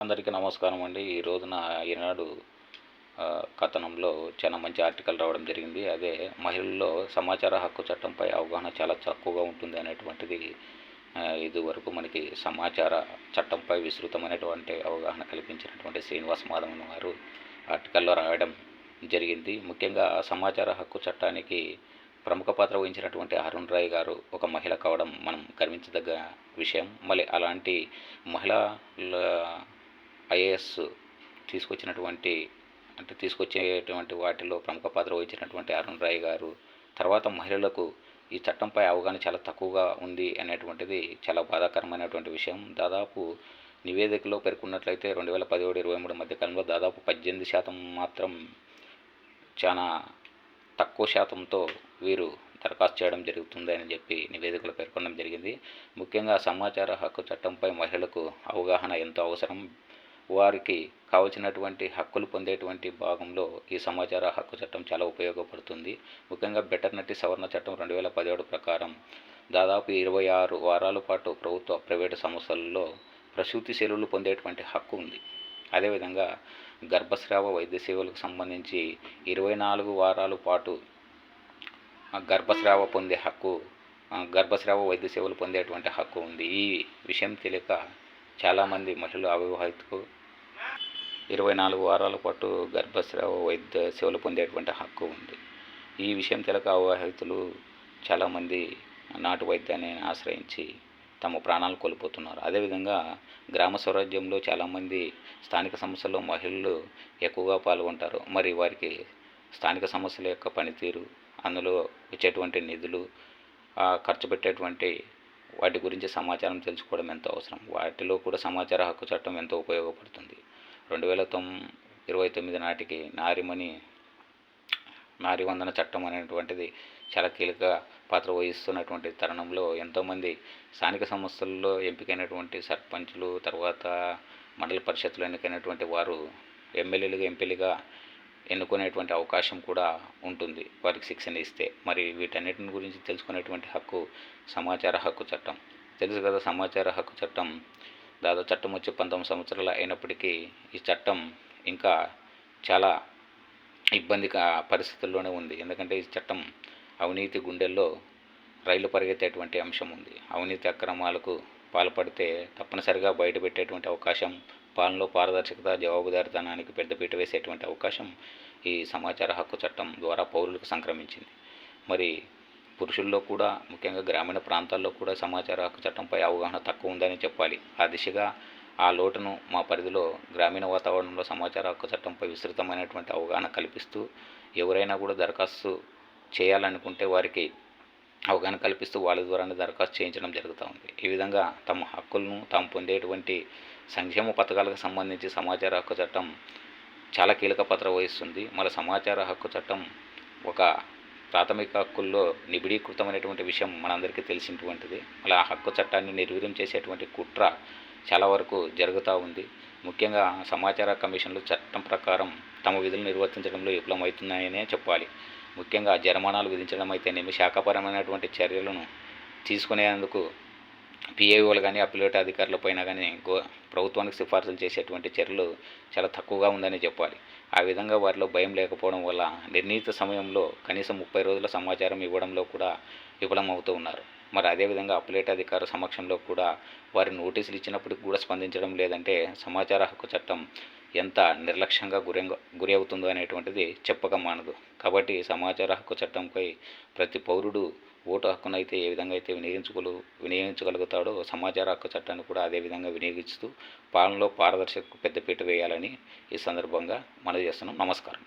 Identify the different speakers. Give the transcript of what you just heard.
Speaker 1: అందరికీ నమస్కారం అండి. ఈ రోజున ఈనాడు కథనంలో చాలా మంచి ఆర్టికల్ రావడం జరిగింది. అదే మహిళల్లో సమాచార హక్కు చట్టంపై అవగాహన చాలా తక్కువగా ఉంటుంది అనేటువంటిది. ఇదివరకు మనకి సమాచార చట్టంపై విస్తృతమైనటువంటి అవగాహన కల్పించినటువంటి శ్రీనివాస్ మాధవన్ గారు ఆర్టికల్లో రాయడం జరిగింది. ముఖ్యంగా సమాచార హక్కు చట్టానికి ప్రముఖ పాత్ర వహించినటువంటి అరుణ్ రాయ్ గారు ఒక మహిళ కావడం మనం గర్వించదగ్గ విషయం. మళ్ళీ అలాంటి మహిళా ఐఏఎస్ తీసుకొచ్చినటువంటి తీసుకొచ్చేటువంటి వాటిలో ప్రముఖ పాత్ర వహించినటువంటి అరుణ్ రాయ్ గారు తర్వాత మహిళలకు ఈ చట్టంపై అవగాహన చాలా తక్కువగా ఉంది అనేటువంటిది చాలా బాధాకరమైనటువంటి విషయం. దాదాపు నివేదికలో పేర్కొన్నట్లయితే 2017-23 మధ్యకాలంలో దాదాపు 18% మాత్రం చాలా తక్కువ శాతంతో వీరు దరఖాస్తు చేయడం జరుగుతుంది అని చెప్పి నివేదికలో పేర్కొనడం జరిగింది. ముఖ్యంగా సమాచార హక్కు చట్టంపై మహిళలకు అవగాహన ఎంతో అవసరం. వారికి కావలసినటువంటి హక్కులు పొందేటువంటి భాగంలో ఈ సమాచార హక్కు చట్టం చాలా ఉపయోగపడుతుంది. ముఖ్యంగా బెటర్నటీ సవరణ చట్టం 2017 ప్రకారం దాదాపు 26 వారాల పాటు ప్రభుత్వ ప్రైవేటు సంస్థలలో ప్రసూతి సెలవులు పొందేటువంటి హక్కు ఉంది. అదేవిధంగా గర్భస్రావ వైద్య సేవలకు సంబంధించి 24 వారాల పాటు గర్భస్రావ వైద్య సేవలు పొందేటువంటి హక్కు ఉంది. ఈ విషయం తెలియక చాలామంది మహిళలు అవివాహితకు 24 వారాల పాటు గర్భస్రావ వైద్య సేవలు పొందేటువంటి హక్కు ఉంది. ఈ విషయం తెలియక అవివాహితులు చాలామంది నాటు వైద్యాన్ని ఆశ్రయించి తమ ప్రాణాలు కోల్పోతున్నారు. అదేవిధంగా గ్రామ స్వరాజ్యంలో చాలామంది స్థానిక సమస్యల్లో మహిళలు ఎక్కువగా పాల్గొంటారు. మరి వారికి స్థానిక సమస్యల యొక్క పనితీరు, అందులో వచ్చేటువంటి నిధులు, ఖర్చు పెట్టేటువంటి వాటి గురించి సమాచారం తెలుసుకోవడం ఎంతో అవసరం. వాటిలో కూడా సమాచార హక్కు చట్టం ఎంతో ఉపయోగపడుతుంది. 2029 నాటికి నారీవందన చట్టం అనేటువంటిది చాలా కీలక పాత్ర వహిస్తున్నటువంటి తరుణంలో ఎంతోమంది స్థానిక సంస్థల్లో ఎంపికైనటువంటి సర్పంచులు, తర్వాత మండల పరిషత్తులు ఎన్నికైనటువంటి వారు ఎమ్మెల్యేలుగా ఎంపీలుగా ఎన్నుకునేటువంటి అవకాశం కూడా ఉంటుంది వారికి శిక్షణ ఇస్తే. మరి వీటన్నిటిని గురించి తెలుసుకునేటువంటి హక్కు సమాచార హక్కు చట్టం. తెలుసు కదా, సమాచార హక్కు చట్టం దాదాపు చట్టం వచ్చి 19 సంవత్సరాలు అయినప్పటికీ ఈ చట్టం ఇంకా చాలా ఇబ్బందిక పరిస్థితుల్లోనే ఉంది. ఎందుకంటే ఈ చట్టం అవినీతి గుండెల్లో రైలు పరిగెత్తేటువంటి అంశం ఉంది. అవినీతి అక్రమాలకు పాల్పడితే తప్పనిసరిగా బయటపెట్టేటువంటి అవకాశం, పాలనలో పారదర్శకత, జవాబుదారీతనానికి పెద్దపీట వేసేటువంటి అవకాశం ఈ సమాచార హక్కు చట్టం ద్వారా పౌరులకు సంక్రమించింది. మరి పురుషుల్లో కూడా, ముఖ్యంగా గ్రామీణ ప్రాంతాల్లో కూడా సమాచార హక్కు చట్టంపై అవగాహన తక్కువ ఉందని చెప్పాలి. ఆ దిశగా ఆ లోటును మా పరిధిలో గ్రామీణ వాతావరణంలో సమాచార హక్కు చట్టంపై విస్తృతమైనటువంటి అవగాహన కల్పిస్తూ, ఎవరైనా కూడా దరఖాస్తు చేయాలనుకుంటే వారికి అవగాహన కల్పిస్తూ వాళ్ళ ద్వారానే దరఖాస్తు చేయించడం జరుగుతూ ఉంది. ఈ విధంగా తమ హక్కులను తాము పొందేటువంటి సంక్షేమ పథకాలకు సంబంధించి సమాచార హక్కు చట్టం చాలా కీలక పాత్ర వహిస్తుంది. మన సమాచార హక్కు చట్టం ఒక ప్రాథమిక హక్కుల్లో నిబిడీకృతమైనటువంటి విషయం మనందరికీ తెలిసినటువంటిది. అలా ఆ హక్కు చట్టాన్ని నిర్వీర్యం చేసేటువంటి కుట్ర చాలా వరకు జరుగుతూ ఉంది. ముఖ్యంగా సమాచార కమిషన్లు చట్టం ప్రకారం తమ విధులు నిర్వర్తించడంలో విఫలమవుతున్నాయనే చెప్పాలి. ముఖ్యంగా జరిమానాలు విధించడం అయితేనేమి, శాఖపరమైనటువంటి చర్యలను తీసుకునేందుకు పిఏఓలు కానీ అప్పిలేట్ అధికారులపైన కానీ ప్రభుత్వానికి సిఫార్సులు చేసేటువంటి చర్యలు చాలా తక్కువగా ఉందని చెప్పాలి. ఆ విధంగా వారిలో భయం లేకపోవడం వల్ల నిర్ణీత సమయంలో కనీసం 30 రోజుల సమాచారం ఇవ్వడంలో కూడా విఫలమవుతూ ఉన్నారు. మరి అదేవిధంగా అప్పిలేట్ అధికారుల సమక్షంలో కూడా వారి నోటీసులు ఇచ్చినప్పటికి కూడా స్పందించడం లేదంటే సమాచార హక్కు చట్టం ఎంత నిర్లక్ష్యంగా గురి అవుతుందో అనేటువంటిది చెప్పక మానదు. కాబట్టి సమాచార హక్కు చట్టంపై ప్రతి పౌరుడు ఓటు హక్కునైతే ఏ విధంగా అయితే వినియోగించగలుగుతాడో సమాచార హక్కు చట్టాన్ని కూడా అదే విధంగా వినియోగిస్తూ పాలనలో పారదర్శకతకు పెద్దపీట వేయాలని ఈ సందర్భంగా మనవి చేస్తున్నాం. నమస్కారం.